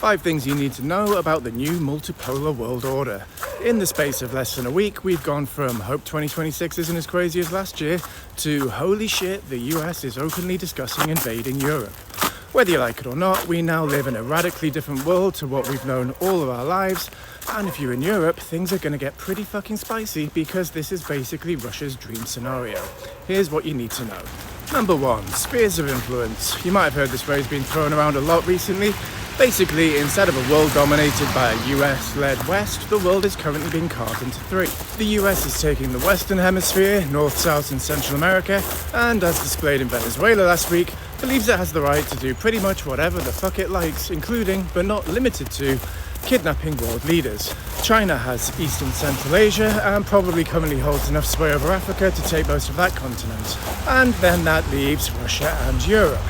5 things you need to know about the new Multipolar World Order. In the space of less than a week, we've gone from hope 2026 isn't as crazy as last year to holy shit, the US is openly discussing invading Europe. Whether you like it or not, we now live in a radically different world to what we've known all of our lives. And if you're in Europe, things are going to get pretty fucking spicy because this is basically Russia's dream scenario. Here's what you need to know. Number 1, spheres of influence. You might have heard this phrase being thrown around a lot recently. Basically, instead of a world dominated by a US-led West, the world is currently being carved into 3. The US is taking the Western Hemisphere, North, South and Central America, and as displayed in Venezuela last week, believes it has the right to do pretty much whatever the fuck it likes, including, but not limited to, kidnapping world leaders. China has East and Central Asia and probably currently holds enough sway over Africa to take most of that continent. And then that leaves Russia and Europe.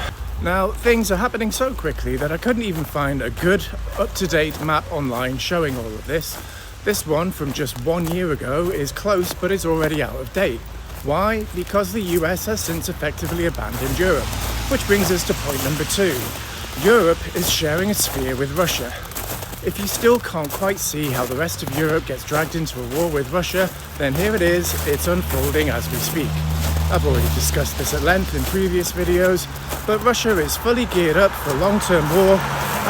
Now, things are happening so quickly that I couldn't even find a good, up-to-date map online showing all of this. This one from just 1 year ago is close, but it's already out of date. Why? Because the US has since effectively abandoned Europe. Which brings us to point number 2. Europe is sharing a sphere with Russia. If you still can't quite see how the rest of Europe gets dragged into a war with Russia, then here it is, it's unfolding as we speak. I've already discussed this at length in previous videos, but Russia is fully geared up for long-term war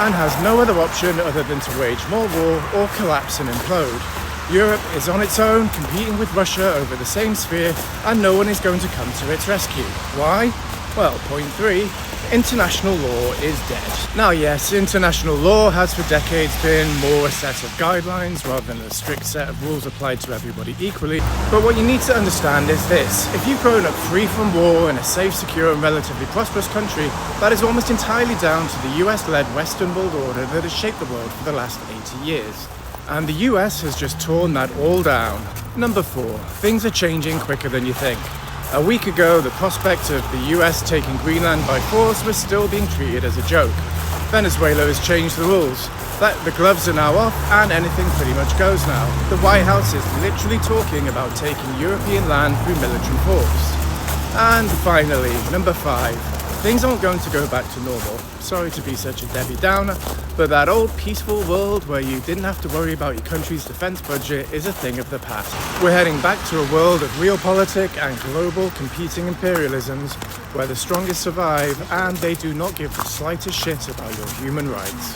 and has no other option other than to wage more war or collapse and implode. Europe is on its own, competing with Russia over the same sphere, and no one is going to come to its rescue. Why? Well, point 3, international law is dead. Now yes, international law has for decades been more a set of guidelines rather than a strict set of rules applied to everybody equally. But what you need to understand is this: if you've grown up free from war in a safe, secure and relatively prosperous country, that is almost entirely down to the US-led Western world order that has shaped the world for the last 80 years. And the US has just torn that all down. Number 4, things are changing quicker than you think. A week ago, the prospect of the US taking Greenland by force was still being treated as a joke. Venezuela has changed the rules. The gloves are now off and anything pretty much goes now. The White House is literally talking about taking European land through military force. And finally, number 5, things aren't going to go back to normal. Sorry to be such a Debbie Downer, but that old peaceful world where you didn't have to worry about your country's defense budget is a thing of the past. We're heading back to a world of realpolitik and global competing imperialisms where the strongest survive and they do not give the slightest shit about your human rights.